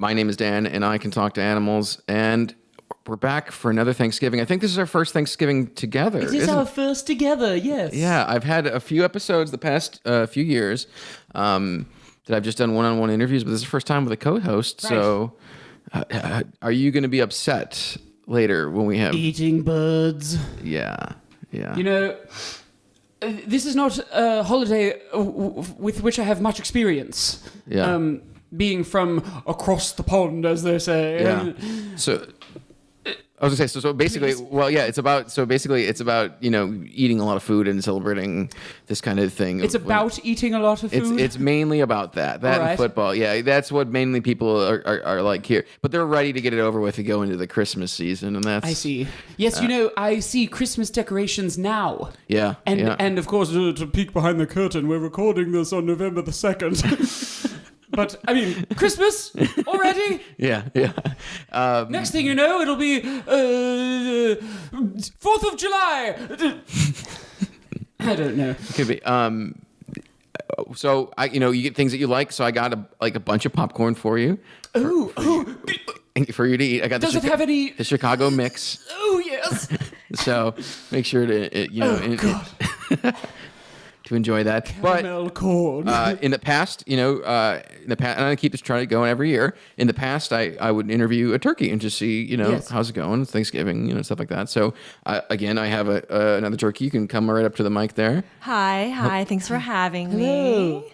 My name is Dan, and I can talk to animals. And we're back for another Thanksgiving. I think this is our first Thanksgiving together. It is our first together, yes. Yeah, I've had a few episodes the past few years that I've just done one-on-one interviews, but this is the first time with a co-host. Right. So are you going to be upset later when we have... Eating birds. Yeah. You know, this is not a holiday with which I have much experience. Yeah. Being from across the pond, as they say. Yeah. So... I was gonna say so basically. Please. Well, yeah. It's about eating a lot of food and celebrating this kind of thing. It's about eating a lot of food. It's mainly about that and football. Yeah, that's what mainly people are like here. But they're ready to get it over with to go into the Christmas season, and that's. I see. Yes, I see Christmas decorations now. Yeah, and of course to peek behind the curtain, we're recording this on November the 2nd. But, I mean, Christmas already? Yeah. Next thing you know, it'll be 4th of July. I don't know. It could be. So, you get things that you like. So I got a bunch of popcorn for you. For you to eat. I got Does it have any... The Chicago mix. Oh, yes. So make sure to, to enjoy that. Caramel corn. In the past, and I keep this trying going every year. In the past, I would interview a turkey and just see, yes. How's it going? It's Thanksgiving, stuff like that. So again, I have another turkey. You can come right up to the mic there. Hi. Thanks for having me.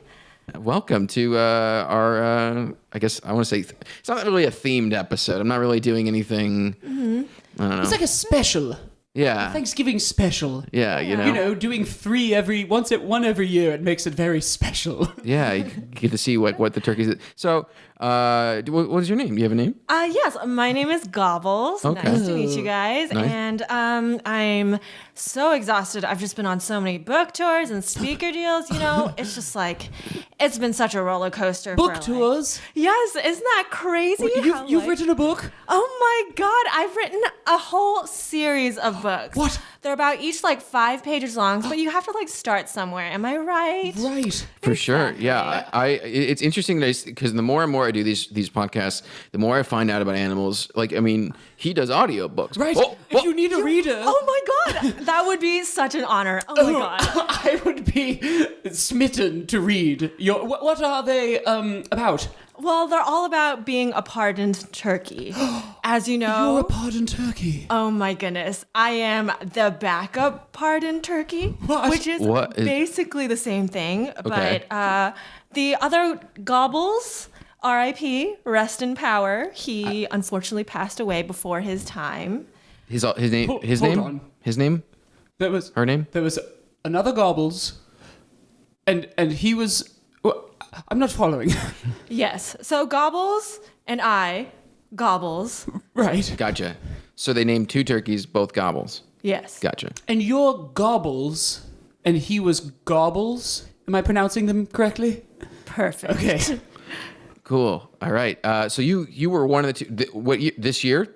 Welcome to our, I guess I want to say, it's not really a themed episode. I'm not really doing anything, I don't know. It's like a special. Yeah. A Thanksgiving special. Yeah, doing one every year, it makes it very special. Yeah, you get to see what the turkeys... So, what is your name? Do you have a name? Yes, my name is Gobbles. Okay. Nice to meet you guys. Nice. And I'm so exhausted. I've just been on so many book tours and speaker deals. It's just like, it's been such a roller coaster. Book tours? Yes, isn't that crazy? You've written a book? Oh my God, I've written a whole series of books. What? They're about each 5 pages long, but you have to start somewhere. Am I right? Right. For sure. Yeah. It's interesting because the more and more I do these podcasts, the more I find out about animals. He does audiobooks. Right. If you need a reader. Oh my God. That would be such an honor. Oh my God. I would be smitten to read. What are they about? Well, they're all about being a pardoned turkey. As you know... You're a pardoned turkey. Oh my goodness. I am the backup pardoned turkey. What? Which is basically the same thing. Okay. But the other Gobbles, R.I.P., rest in power. He unfortunately passed away before his time. His name? Hold on. His name? Her name? There was another Gobbles, and he was... I'm not following. Yes. So Gobbles and I, Gobbles. Right. Gotcha. So they named 2 turkeys, both Gobbles. Yes. Gotcha. And you're Gobbles, and he was Gobbles? Am I pronouncing them correctly? Perfect. Okay. Cool. All right. So you were one of the 2. This year?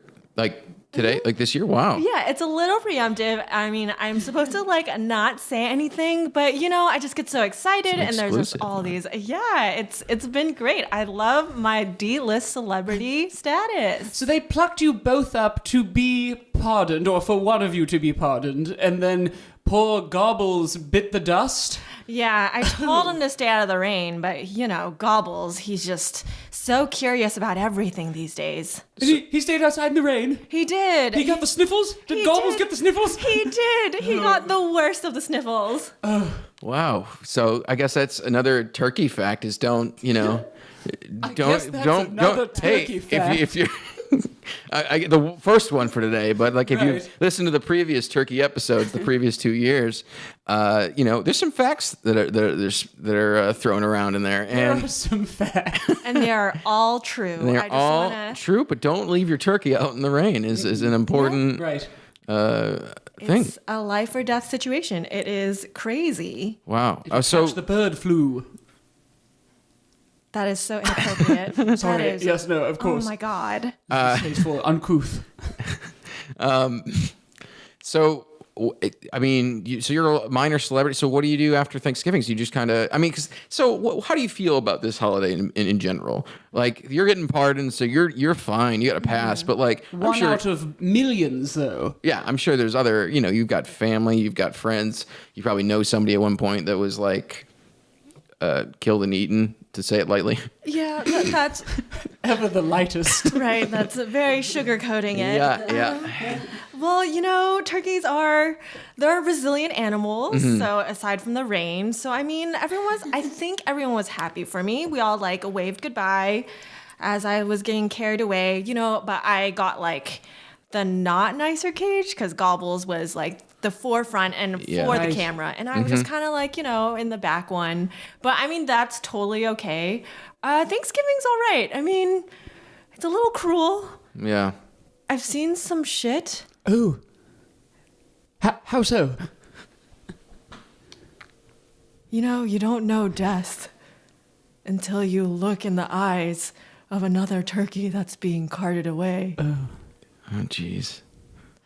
Today? This year? Wow. Yeah, it's a little preemptive. I mean, I'm supposed to not say anything, but I just get so excited, and there's just all these. Yeah, it's been great. I love my D-list celebrity status. So they plucked you both up to be pardoned, or for one of you to be pardoned, and then poor Gobbles bit the dust? Yeah, I told him to stay out of the rain, but, Gobbles, he's just so curious about everything these days. He stayed outside in the rain? He did. He got the sniffles? Did Gobbles get the sniffles? He did. He got the worst of the sniffles. Wow. So I guess that's another turkey fact is don't. Another turkey fact. If you're... I get the first one for today, but if you listen to the previous turkey episodes, the previous 2 years, there's some facts that are thrown around in there, and there are some facts, and they are all true. And they are all true, but don't leave your turkey out in the rain is an important thing. It's a life or death situation. It is crazy. Wow. So the bird flu. That is so inappropriate. Sorry. Yes, no, of course. Oh my God. Tasteful, uncouth. So I mean, so you're a minor celebrity. So what do you do after Thanksgiving? So you just kind of, I mean, how do you feel about this holiday in general? Like, you're getting pardoned, so you're fine. You got a pass, but like, One out of millions, though. Yeah, I'm sure there's other, you've got family, you've got friends. You probably know somebody at one point that was like killed and eaten, to say it lightly. Yeah, that's Ever the lightest. right. That's very sugarcoating it. Yeah. Well, turkeys they're resilient animals. So aside from the rain, so I mean, I think everyone was happy for me. We all like waved goodbye as I was getting carried away, but I got like the not nicer cage because Gobbles was like the forefront and for the camera. And I was just kind of like, in the back one. But I mean, that's totally okay. Thanksgiving's all right. I mean, it's a little cruel. Yeah. I've seen some shit. Oh. How so? You don't know death until you look in the eyes of another turkey that's being carted away. Oh, jeez.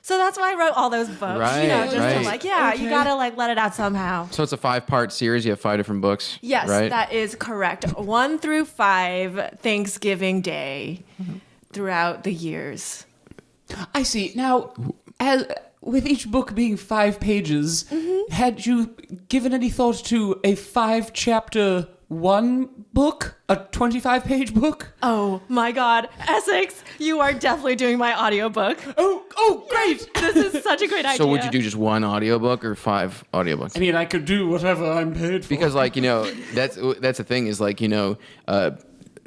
So that's why I wrote all those books. Right, Just to right. you gotta let it out somehow. So it's a 5-part series. You have 5 different books. Yes, right? that is correct. 1 through 5 Thanksgiving Day throughout the years. I see. Now, with each book being 5 pages, had you given any thought to a 5-chapter one book? A 25-page book? Oh my God, Essex, you are definitely doing my audiobook. Oh, great! This is such a great idea. So would you do just 1 audiobook or 5 audiobooks? I mean, I could do whatever I'm paid for. Because that's the thing is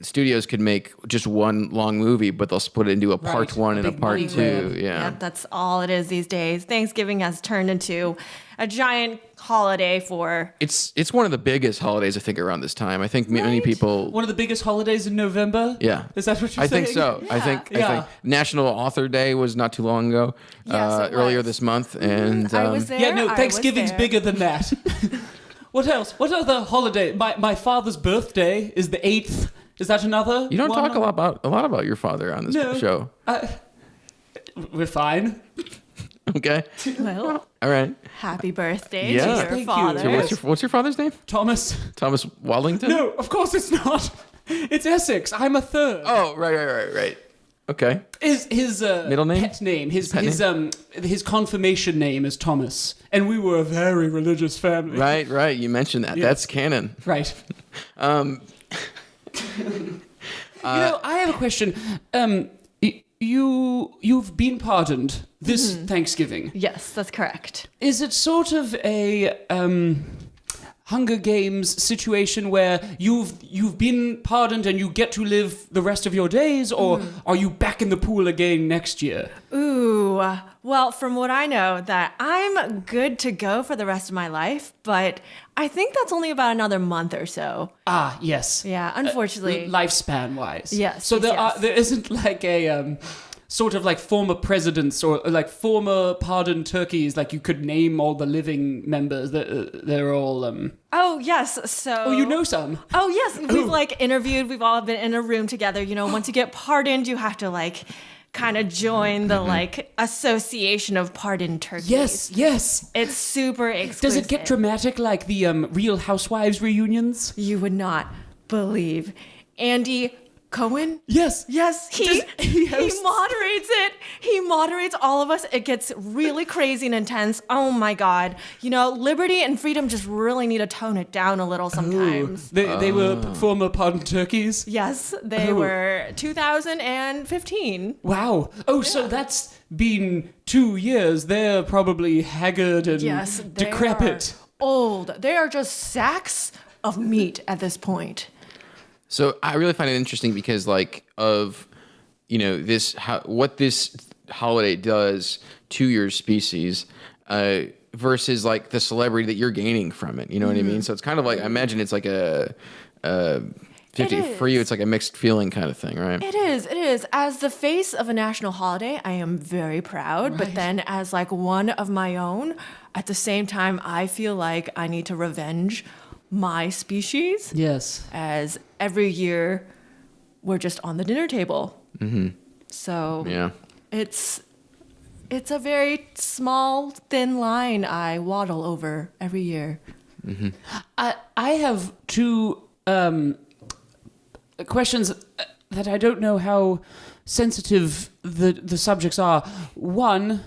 studios could make just 1 long movie, but they'll split it into a part 1 and a part 2. Yeah. Yep, that's all it is these days. Thanksgiving has turned into a giant holiday for... It's one of the biggest holidays, I think, around this time. I think many people... One of the biggest holidays in November? Yeah. Is that what you're I saying? think so. Yeah. I think National Author Day was not too long ago, Yes, it earlier was. this month. And I was there. Yeah, no, I was Thanksgiving's there. bigger than that. What else? What other holiday? My father's birthday is the 8th. Is that another? you don't talk a lot about your father on this show. We're fine. Okay. Well, All right. happy birthday Yeah. to your Thank you. father. So what's your father's name? Thomas. Thomas Wallington? No, of course it's not. It's Essex. I'm a third. Oh, right. Okay. His Middle name? pet name, Pet his confirmation name is Thomas, and we were a very religious family. Right. You mentioned that. Yes. That's canon. Right. I have a question. You've been pardoned this Thanksgiving. Yes, that's correct. Is it sort of a Hunger Games situation where you've been pardoned and you get to live the rest of your days, or are you back in the pool again next year? Ooh, well, from what I know, that I'm good to go for the rest of my life, but I think that's only about another month or so. Ah, yes. Yeah, unfortunately. Lifespan wise. Yes, So yes. there isn't like a sort of like former presidents or like former pardoned turkeys, like you could name all the living members. They're all Oh, yes. So. Oh, you know some. Oh, yes. We've like interviewed. We've all been in a room together. Once you get pardoned, you have to like kind of join the like association of pardoned turkeys. Yes. It's super exclusive. Does it get dramatic like the Real Housewives reunions? You would not believe. Andy Cohen? Yes. Yes, he moderates it. He moderates all of us. It gets really crazy and intense. Oh my God. Liberty and freedom just really need to tone it down a little sometimes. They were former pardoned turkeys? Yes, they were 2015. Wow. Oh, so that's been 2 years. They're probably haggard and decrepit. Old. They are just sacks of meat at this point. So I really find it interesting because what this holiday does to your species versus like the celebrity that you're gaining from it. You know what I mean? So it's kind of like, I imagine it's like a 50 for you. It's like a mixed feeling kind of thing, right? It is. As the face of a national holiday, I am very proud. Right. But then as like one of my own, at the same time, I feel like I need to revenge my species. Yes. As every year we're just on the dinner table. Mm-hmm. So yeah, it's It's a very small, thin line I waddle over every year. Mm-hmm. I have two questions that I don't know how sensitive the subjects are. One,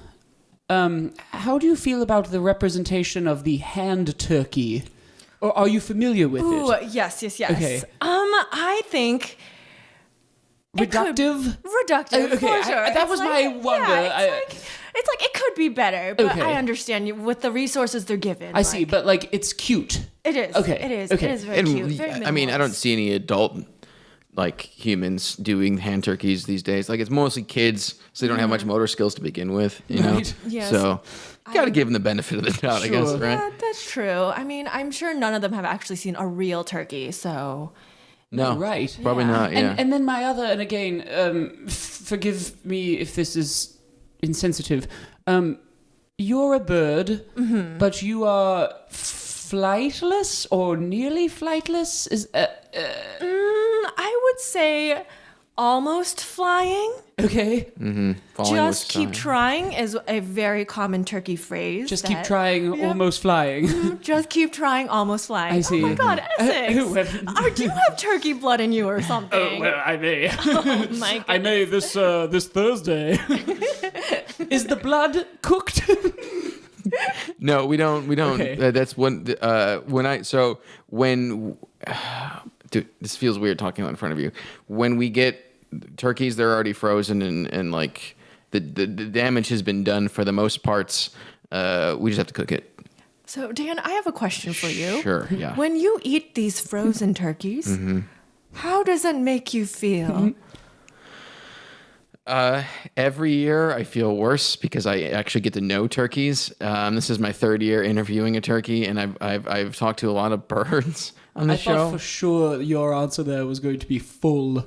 how do you feel about the representation of the hand turkey? Or are you familiar with it? Yes. Okay. I think Reductive? Reductive, Okay, for sure. that was my wonder. Yeah, it's like it could be better, but Okay. I understand you with the resources they're given. I see, but like it's cute. It is. Okay, It is. okay. It is very And, cute. Very I mean, I don't minimalist. see any adult like humans doing hand turkeys these days. Like it's mostly kids, so they don't have much motor skills to begin with. You know, Right. Yes. so got to give them the benefit of the doubt, I guess, Sure. right? Yeah, that's true. I mean, I'm sure none of them have actually seen a real turkey, so No, Right. Probably Yeah. not. Yeah. And then my other, and again, forgive me if this is insensitive. You're a bird, but you are flightless or nearly flightless. Is I would say almost flying. okay. Falling Just with keep style. trying is a very common turkey phrase. Just keep that- trying, Yep. almost flying. Just keep trying, almost flying. I see. Oh my God, Essex! well- Do you have turkey blood in you or something? I may. Oh my I goodness. may this Thursday. Is the blood cooked? No, we don't. We don't. Okay. That's when dude, this feels weird talking in front of you. When we get turkeys, they're already frozen and like the damage has been done for the most parts. We just have to cook it. So, Dan, I have a question for you. Sure. Yeah. When you eat these frozen turkeys, how does it make you feel? Every year I feel worse because I actually get to know turkeys. This is my third year interviewing a turkey, and I've talked to a lot of birds on the I show. thought for sure your answer there was going to be full.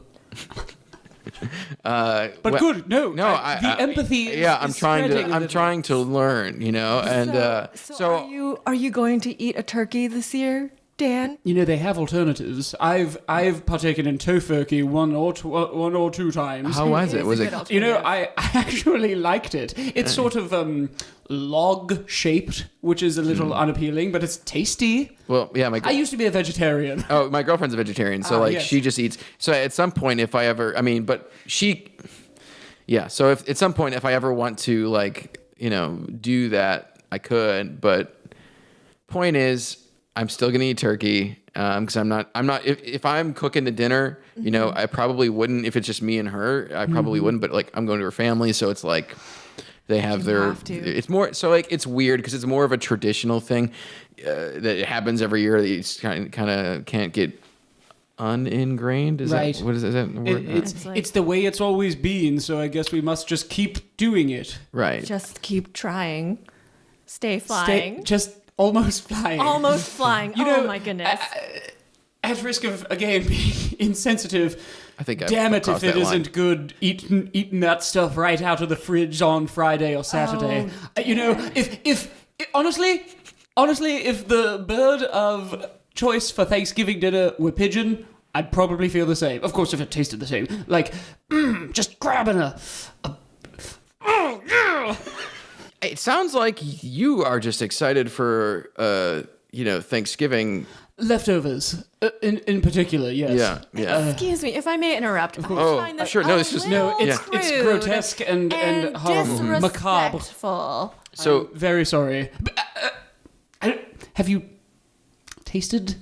But well, good, no. No, the empathy. Yeah, is spreading a I'm little. trying to learn, you know, and so are you going to eat a turkey this year, Dan? You know, they have alternatives. I've partaken in tofurkey one or two times. how was It it? is Was a it? good You know, alternative. I actually liked it. It's sort of log shaped, which is a little unappealing, but it's tasty. Well, yeah, I used to be a vegetarian. Oh, my girlfriend's a vegetarian, so like yes. she just eats. So at some point, if I ever, So if at some point, if I ever want to like, you know, do that, I could. But point is, I'm still gonna eat turkey because I'm not. If I'm cooking the dinner, you know, I probably wouldn't. If it's just me and her, I probably wouldn't. But like, I'm going to her family, so it's like. They have their. have to. It's more so like it's weird because it's more of a traditional thing that happens every year that you kind of can't get uningrained. Is Right. that what is that the word? It's like- It's the way it's always been, so I guess we must just keep doing it. Right. Just keep trying. Stay flying. Just almost flying. Almost flying. You know, oh my goodness. At risk of, again, being insensitive, I think I've damn it if crossed it that line. isn't good eating that stuff right out of the fridge on Friday or Saturday. You know, if honestly, if the bird of choice for Thanksgiving dinner were pigeon, I'd probably feel the same. Of course, if it tasted the same. Like, just grabbing It sounds like you are just excited for Thanksgiving. leftovers, in particular, yes. Yeah. Excuse me, if I may interrupt. I Oh, find that sure. No, a this is- No, it's little it's crude grotesque and horrible, macabre. disrespectful. So Very sorry. But, have you tasted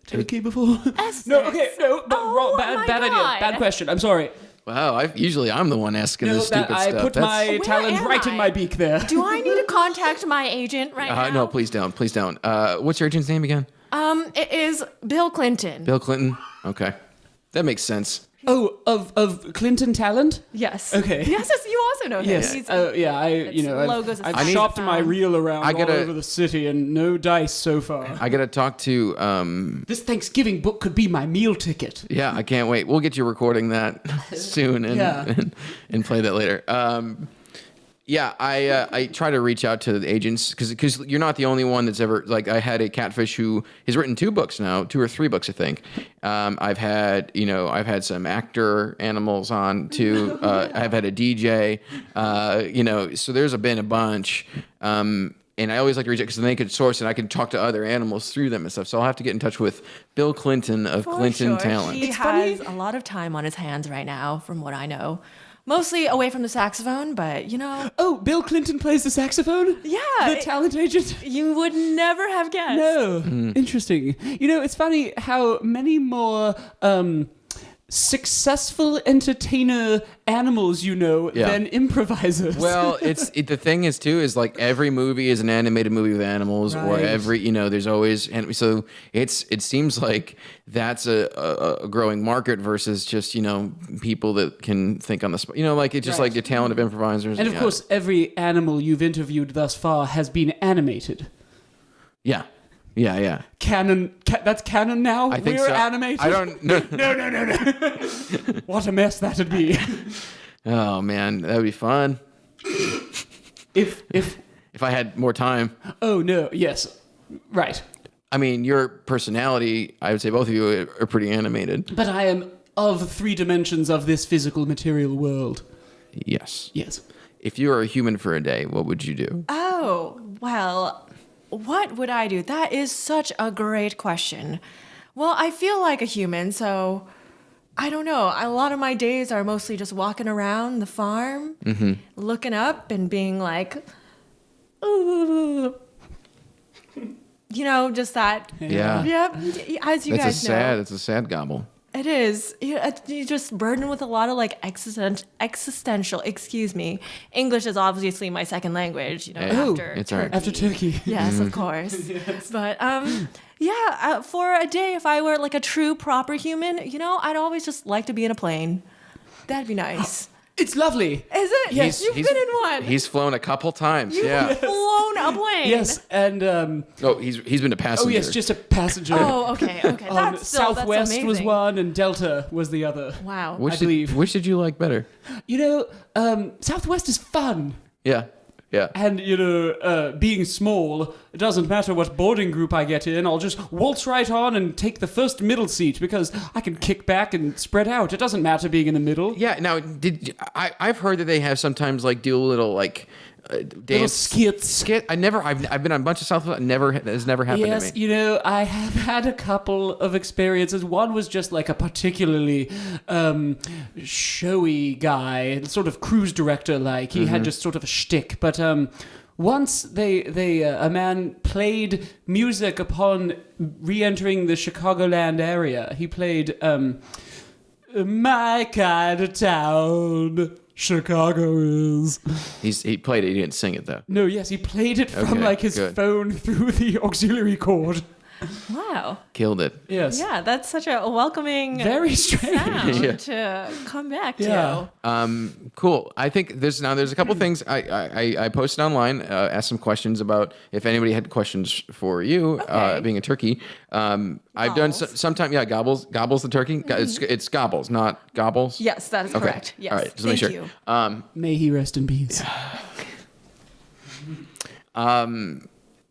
turkey before? Essex. No, okay, no, but Oh wrong, my bad idea, God. bad question. I'm sorry. wow, usually I'm the one asking No, this stupid I stuff. put my Where talent am right in I? my beak there. Do I need to contact my agent right now? No, please don't. Please don't. What's your agent's name again? It is Bill Clinton. Bill Clinton. Okay, that makes sense. Oh, of Clinton talent? Yes. Okay. Yes, you also know him. Yes. He's- logos I've aside. shopped my reel around I all gotta- over the city and no dice so far. I gotta talk to. This Thanksgiving book could be my meal ticket. Yeah, I can't wait. We'll get you recording that soon and Yeah. and play that later. Yeah, I try to reach out to the agents because you're not the only one that's ever like. I had a catfish who has written 2 books now, 2 or 3 books, I think. I've had some actor animals on too. I've had a DJ. So there's been a bunch. And I always like to reach out because then they could source and I can talk to other animals through them and stuff. So I'll have to get in touch with Bill Clinton of Clinton Talent. He has a lot of time on his hands right now, from what I know. Mostly away from the saxophone, but Oh, Bill Clinton plays the saxophone? Yeah. The talent agent? You would never have guessed. No. Interesting. It's funny how many more successful entertainer animals than improvisers. Well, the thing is too is like every movie is an animated movie with animals, or Right. every there's always, and so it seems like that's a growing market versus just people that can think on the spot. Like it's just Right. like your talent of improvisers. And of course, every animal you've interviewed thus far has been animated. yeah. Canon. That's canon now? I think We're so. animated? I don't know. No. What a mess that'd be. Oh man, that would be fun If if I had more time. Oh, no. Yes. Right. I mean, your personality, I would say both of you are pretty animated. But I am of 3 dimensions of this physical material world. Yes. Yes. If you were a human for a day, what would you do? Oh, well, what would I do? That is such a great question. Well, I feel like a human, so I don't know. A lot of my days are mostly just walking around the farm, looking up and being like, ooh. Just that. Yeah. Yep. As you guys know. It's a sad gobble. It is. You're just burdened with a lot of like existential. Excuse me. English is obviously my second language. After it's all right. After Turkey. Yes, of course. Yes. But for a day, if I were like a true proper human, I'd always just like to be in a plane. That'd be nice. It's lovely. Is it? Yes. You've been in one. He's flown a couple times. You've flown a plane. Yes, and he's been a passenger. oh yes, just a passenger. Oh, okay. That's Southwest that's was amazing. one, and Delta was the other. Wow. Which believe. Which did you like better? Southwest is fun. Yeah. And, being small, it doesn't matter what boarding group I get in. I'll just waltz right on and take the first middle seat because I can kick back and spread out. It doesn't matter being in the middle. Yeah. Now, I've heard that they have sometimes like do a little like dance skits. I've been on a bunch of Southwest. That has never happened Yes, to me. I have had a couple of experiences. One was just like a particularly showy guy, sort of cruise director like. He had just sort of a shtick. But once a man played music upon re-entering the Chicagoland area. He played My Kind of Town. Chicago is. He played it. He didn't sing it though. No, yes, he played it from Okay, his good. phone through the auxiliary cord. Wow. Killed it. Yes. Yeah, that's such a welcoming Very strange. sound Yeah. to come back Yeah. to. Cool. I think there's a couple things I posted online. Asked some questions about if anybody had questions for you. Okay. Being a turkey. I've done sometimes. Yeah, Gobbles the turkey. It's Gobbles, not Gobbles. Yes, that is Okay. correct. Yes. All right. Just Thank make sure. you. May he rest in peace.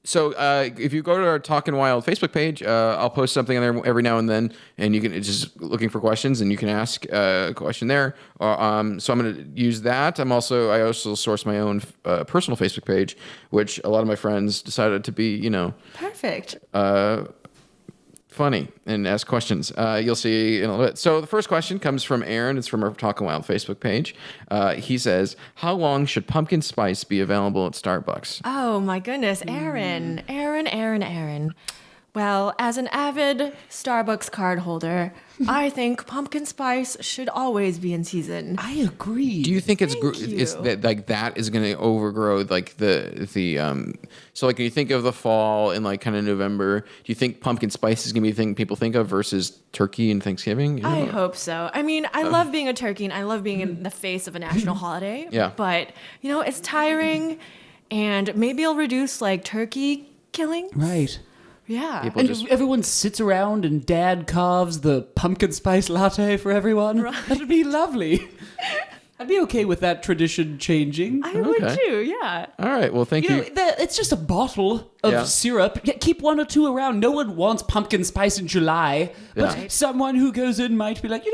So if you go to our Talkin Wild Facebook page, I'll post something on there every now and then, and you can it's just looking for questions, and you can ask a question there. So I'm going to use that. I also source my own personal Facebook page, which a lot of my friends decided to be, Perfect. funny and ask questions. You'll see in a little bit. So the first question comes from Aaron. It's from our Talkin Wild Facebook page. He says, "How long should pumpkin spice be available at Starbucks?" Oh my goodness, Aaron. Well, as an avid Starbucks card holder, I think pumpkin spice should always be in season. I agree. Do you think it's you. that like that is going to overgrow like the so like when you think of the fall and like kind of November, do you think pumpkin spice is going to be the thing people think of versus turkey and Thanksgiving? I hope so. I mean, I love being a turkey and I love being in the face of a national holiday. Yeah. But, it's tiring and maybe I'll reduce like turkey killing. Right. Yeah. People And just everyone sits around and Dad carves the pumpkin spice latte for everyone. Right. That'd be lovely. I'd be okay with that tradition changing. I would too, yeah. All right. Well, thank you. It's just a bottle of syrup. Keep 1 or 2 around. No one wants pumpkin spice in July. But someone who goes in might be like,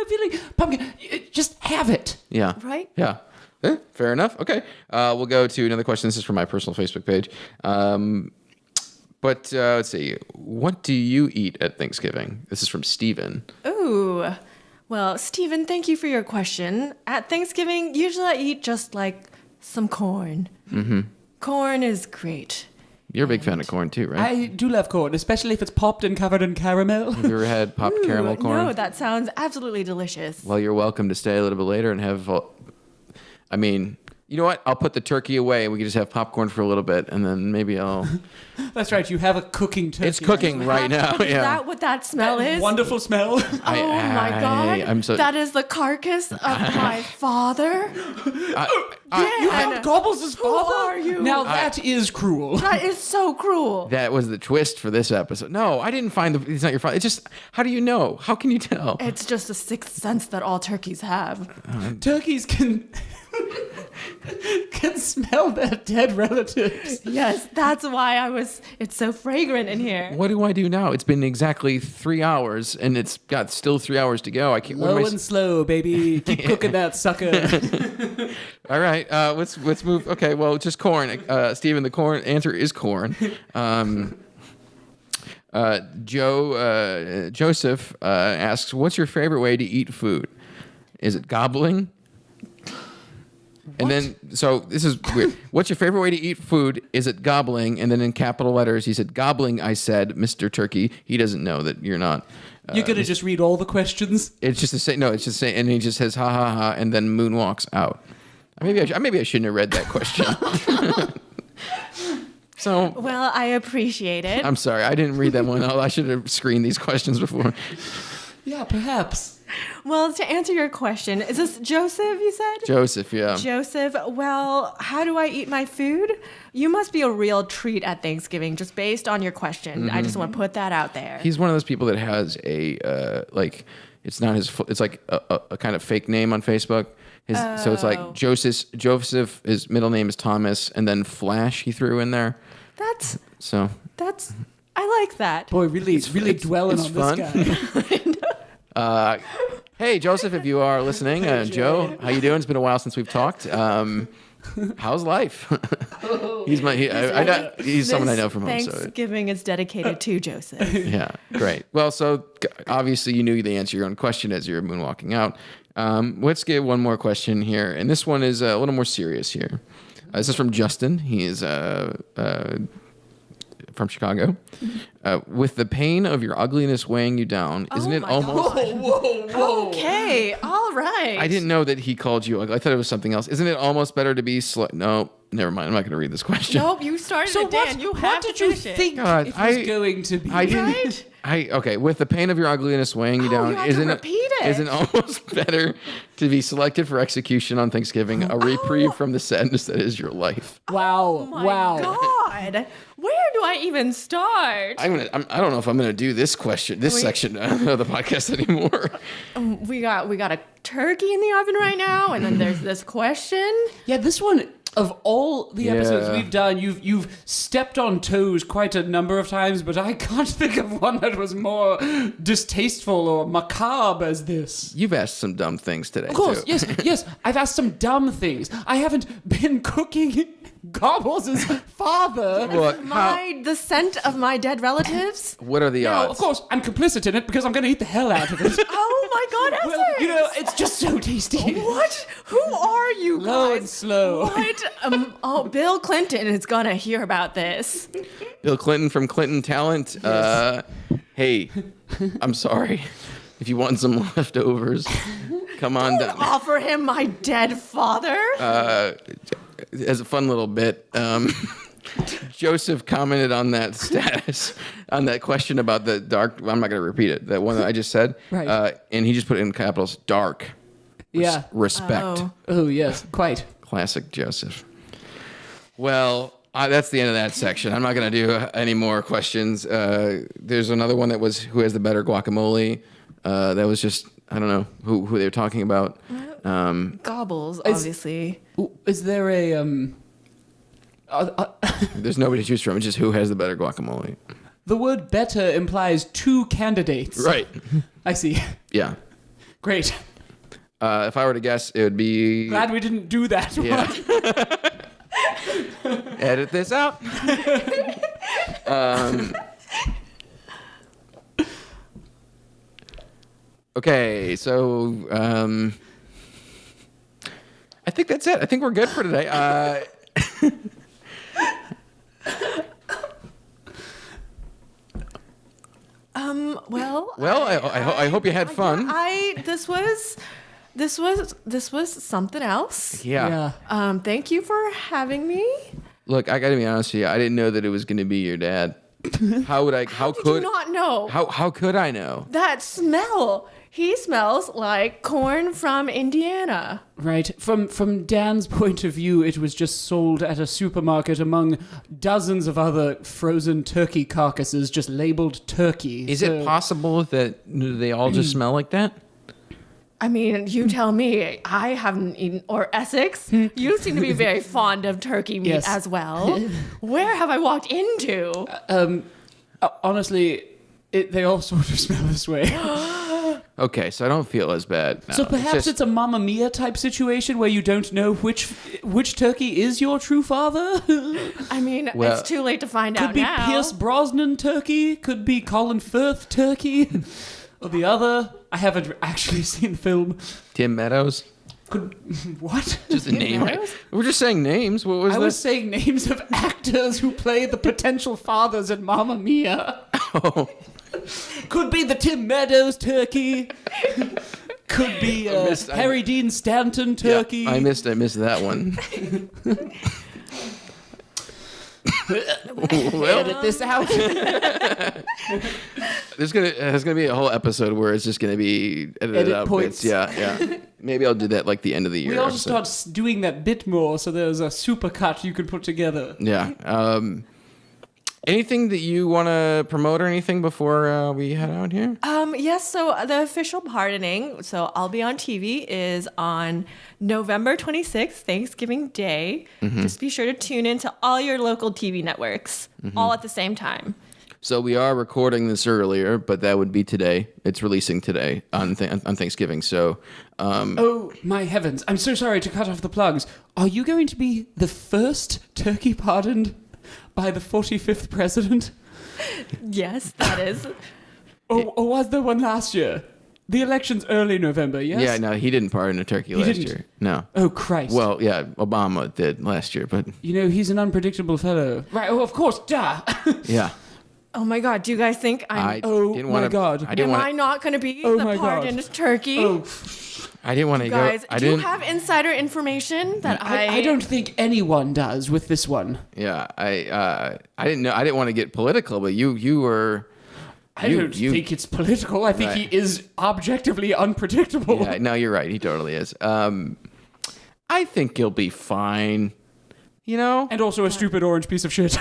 feeling pumpkin. Just have it. Yeah. Right? Yeah. Fair enough. Okay. We'll go to another question. This is from my personal Facebook page. But let's see. What do you eat at Thanksgiving? This is from Steven. Ooh. Well, Stephen, thank you for your question. At Thanksgiving, usually I eat just like some corn. Mm-hmm. Corn is great. You're a big fan of corn too, right? I do love corn, especially if it's popped and covered in caramel. Have you ever had popped caramel corn? No, that sounds absolutely delicious. Well, you're welcome to stay a little bit later and have... you know what? I'll put the turkey away and we can just have popcorn for a little bit and then maybe I'll... That's right. You have a cooking turkey. It's cooking right now. Is that what that smell is? Wonderful smell. Oh my God. That is the carcass of my father. You have Gobbles' father? Who are you? Now that is cruel. That is so cruel. That was the twist for this episode. No, I didn't find it's not your father. It's just, how do you know? How can you tell? It's just a sixth sense that all turkeys have. Turkeys can smell their dead relatives. Yes, that's why it's so fragrant in here. What do I do now? It's been exactly 3 hours and it's got still 3 hours to go. I can't. Low and slow, baby. Keep cooking that sucker. All right, let's move. Okay, well, just corn. Stephen, the corn answer is corn. Joseph asks, "What's your favorite way to eat food? Is it gobbling?" And then, so this is weird. What's your favorite way to eat food? Is it gobbling? And then in capital letters, he said, "Gobbling," I said, Mr. Turkey. He doesn't know that you're not. You're going to just read all the questions? It's just to say, no, it's just saying, and he just says, "Ha, ha, ha," and then moonwalks out. Maybe I shouldn't have read that question. So. Well, I appreciate it. I'm sorry. I didn't read that one. I should have screened these questions before. Yeah, perhaps. Well, to answer your question, is this Joseph, you said? Joseph, yeah. Joseph, well, how do I eat my food? You must be a real treat at Thanksgiving, just based on your question. Mm-hmm. I just want to put that out there. He's one of those people that has a, it's not his, it's like a kind of fake name on Facebook. So it's like Joseph, his middle name is Thomas, and then Flash he threw in there. I like that. Boy, really dwelling on fun. This guy. Hey, Joseph, if you are listening, Joe, how you doing? It's been a while since we've talked. How's life? He's someone I know from home. Thanksgiving is dedicated to Joseph. Yeah, great. Well, so obviously you knew the answer to your own question as you're moonwalking out. Let's get one more question here, and this one is a little more serious here. This is from Justin. He is from Chicago. With the pain of your ugliness weighing you down, isn't it almost... Whoa. Okay, all right. I didn't know that he called you ugly. I thought it was something else. Isn't it almost better to be... No, never mind. I'm not going to read this question. Nope, you started it, Dan. What did you think it was going to be? I didn't... Okay, with the pain of your ugliness weighing you down, isn't it almost better to be selected for execution on Thanksgiving, a reprieve from the sadness that is your life? Wow! Oh my God! Where do I even start? I don't know if I'm gonna do this section of the podcast anymore. We got a turkey in the oven right now, and then there's this question. Yeah, this one. Of all the episodes we've done, you've stepped on toes quite a number of times, but I can't think of one that was more distasteful or macabre as this. You've asked some dumb things today. Of course, too. yes. I've asked some dumb things. I haven't been cooking Gobbles' father. The scent of my dead relatives? What are the odds? Of course, I'm complicit in it because I'm going to eat the hell out of it. Oh my God, Essex! Well, it's just so tasty. What? Who are you guys? Low and slow. What? Bill Clinton is going to hear about this. Bill Clinton from Clinton Talent. Yes. Hey, I'm sorry. If you want some leftovers, come on down. Offer him my dead father? As a fun little bit, Joseph commented on that status, on that question about the dark. I'm not going to repeat it. That one that I just said. Right. And he just put it in capitals, dark. Yeah. Respect. Oh, yes, quite. Classic Joseph. Well, that's the end of that section. I'm not going to do any more questions. There's another one that was who has the better guacamole. That was just I don't know who they're talking about. Gobbles, obviously. Is there a There's nobody to choose from. It's just who has the better guacamole. The word better implies two candidates. Right. I see. Yeah. Great. If I were to guess, it would be... Glad we didn't do that. Yeah. Edit this out. Okay, so I think that's it. I think we're good for today. Well, I hope you had fun. This was something else. Yeah. Thank you for having me. Look, I got to be honest with you. I didn't know that it was going to be your dad. How did you not know? How could I know? That smell. He smells like corn from Indiana. Right. From Dan's point of view, it was just sold at a supermarket among dozens of other frozen turkey carcasses, just labeled turkey. Is it possible that they all just smell like that? I mean, you tell me. I haven't eaten, or Essex. You seem to be very fond of turkey meat as well. Where have I walked into? Honestly, they all sort of smell this way. Okay, so I don't feel as bad now. So perhaps it's a Mamma Mia type situation where you don't know which turkey is your true father? I mean, it's too late to find out now. Could be Pierce Brosnan turkey, could be Colin Firth turkey, or the other. I haven't actually seen the film. Tim Meadows? What? Just a name, right? We're just saying names. What was I was saying names of actors who play the potential fathers in Mamma Mia. Oh. Could be the Tim Meadows turkey. Could be Harry Dean Stanton turkey. Yeah, I missed that one. Well, edit this out. There's gonna be a whole episode where it's just gonna be edited out points. bits. Yeah. Maybe I'll do that like the end of the year. We all just start doing that bit more, so there's a super cut you can put together. Yeah. Anything that you want to promote or anything before we head out here? Yes, so the official pardoning, so I'll be on TV, is on November 26th, Thanksgiving Day. Mm-hmm. Just be sure to tune in to all your local TV networks, all at the same time. So we are recording this earlier, but that would be today. It's releasing today on Thanksgiving. So, oh my heavens! I'm so sorry to cut off the plugs. Are you going to be the first turkey pardoned by the 45th president? Yes, that is. Or was there one last year? The election's early November, yes? Yeah, no, he didn't pardon a turkey last year. No. Oh, Christ. Well, yeah, Obama did last year, but... You know, he's an unpredictable fellow. Right, oh, of course, duh. Yeah. Oh my God, do you guys think I'm... Am I not going to be the pardoned turkey? Oh. I didn't want to go... Guys, do you have insider information that I don't think anyone does with this one. Yeah, I didn't know. I didn't want to get political, but you were... I don't think it's political. I think he is objectively unpredictable. Yeah, no, you're right. He totally is. I think you'll be fine. You know? And also a stupid orange piece of shit.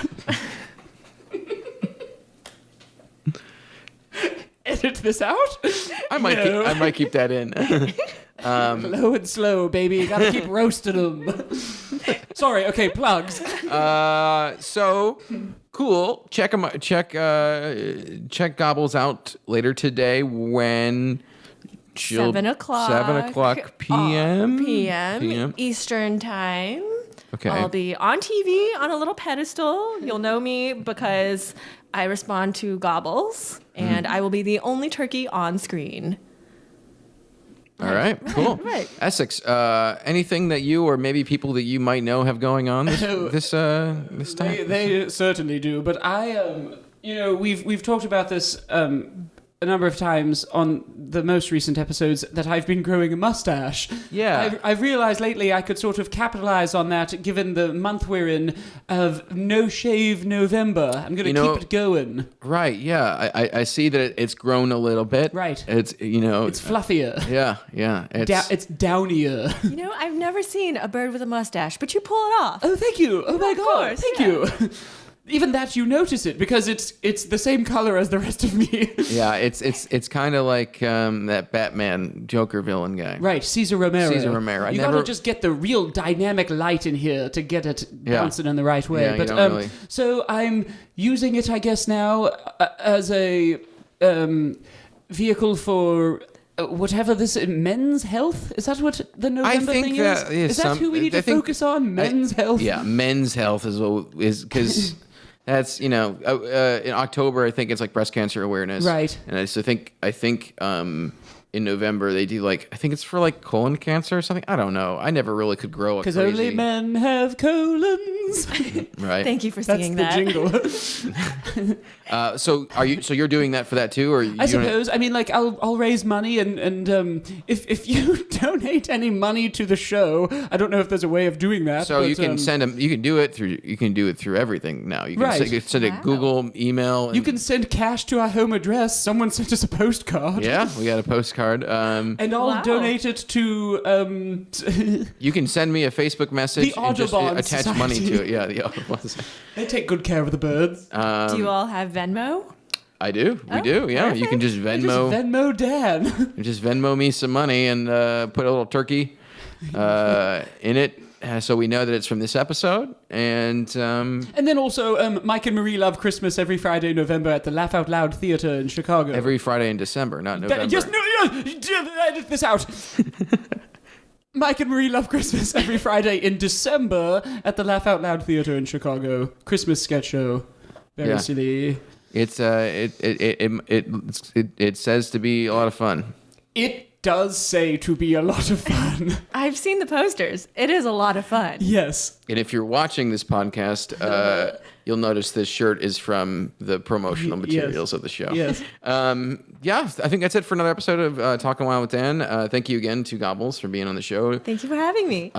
Edit this out? I might keep that in. Low and slow, baby. You gotta keep roasting them. Sorry. Okay, plugs. So cool. Check Gobbles out later today when 7 o'clock p.m. Eastern time. Okay. I'll be on TV on a little pedestal. You'll know me because I respond to Gobbles, and I will be the only turkey on screen. All right, cool. Right. Essex, anything that you or maybe people that you might know have going on this time? They certainly do, but we've talked about this a number of times on the most recent episodes that I've been growing a mustache. Yeah. I've realized lately I could sort of capitalize on that given the month we're in of No Shave November. I'm going to keep it going. Right, yeah. I see that it's grown a little bit. Right. It's, It's fluffier. Yeah. It's downier. I've never seen a bird with a mustache, but you pull it off. Oh, thank you. Oh, my God. Course, thank you. even that you notice it because it's the same color as the rest of me. Yeah, it's kind of like that Batman Joker villain guy. Right, Cesar Romero. You gotta just get the real dynamic light in here to get it bouncing in the right way. Yeah, but you don't really... So I'm using it, I guess, now as a vehicle for. Whatever this men's health, is that what the November thing is? Is that who we need to focus on? Men's health. Yeah, men's health is because that's in October I think it's like breast cancer awareness, right? And I think in November they do I think it's for colon cancer or something. I don't know. I never really could grow a crazy. Because only men have colons. Right. Thank you for singing that. That's the jingle. So you're doing that for that too, or I suppose. I mean, I'll raise money, and if you donate any money to the show, I don't know if there's a way of doing that. So you can send them. You can do it through everything now. You can send a Google email. You can send cash to our home address. Someone sent us a postcard. Yeah, we got a postcard. And I'll donate it to. You can send me a Facebook message and just attach money to it. Yeah, the Audubon. They take good care of the birds. Do you all have Venmo? I do. We do. Yeah, perfect. You can just Venmo. Just Venmo Dan. Just Venmo me some money and put a little turkey in it. So we know that it's from this episode, and then also Mike and Marie love Christmas every Friday in November at the Laugh Out Loud Theater in Chicago. Every Friday in December, not November. Edit this out. Mike and Marie love Christmas every Friday in December at the Laugh Out Loud Theater in Chicago. Christmas sketch show, very silly. It's it says to be a lot of fun. It does say to be a lot of fun. I've seen the posters. It is a lot of fun. Yes. And if you're watching this podcast, you'll notice this shirt is from the promotional materials of the show. Yes. I think that's it for another episode of Talkin Wild with Dan. Thank you again to Gobbles for being on the show. Thank you for having me.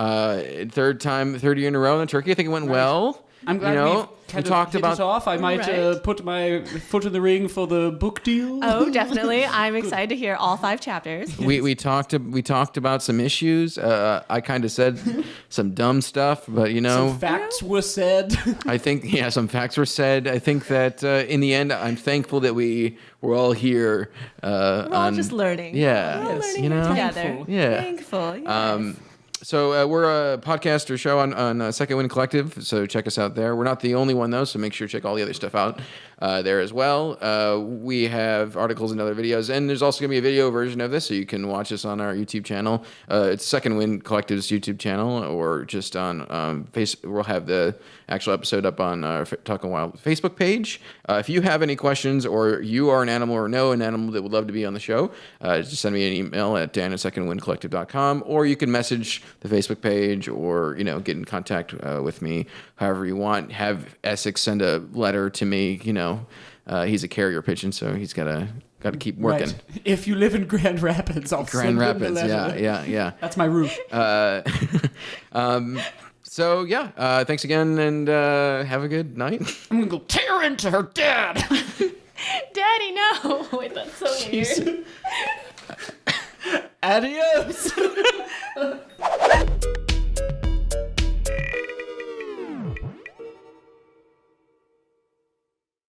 Third year in a row in the turkey. I think it went well. I'm glad we talked about it off. I might put my foot in the ring for the book deal. Oh, definitely. I'm excited to hear all 5 chapters. We talked about some issues. I kind of said some dumb stuff, but some facts were said. I think some facts were said. I think that in the end, I'm thankful that we're all here. We're all just learning. Yeah, we're all learning together. Thankful. Yeah, thankful. Yes. So we're a podcast or show on Second Wind Collective, so check us out there. We're not the only one, though, so make sure to check all the other stuff out there as well. We have articles and other videos, and there's also going to be a video version of this, so you can watch us on our YouTube channel. It's Second Wind Collective's YouTube channel, or just on Facebook. We'll have the actual episode up on our Talkin Wild Facebook page. If you have any questions, or you are an animal or know an animal that would love to be on the show, just send me an email at dan@secondwindcollective.com, or you can message the Facebook page, or get in contact with me however you want. Have Essex send a letter to me. He's a carrier pigeon, so he's got to keep working. Right. If you live in Grand Rapids, I'll send him a letter. Yeah. That's my route. So thanks again, and have a good night. I'm gonna go tear into her dad. Daddy, no. Wait, that's so weird. Adios.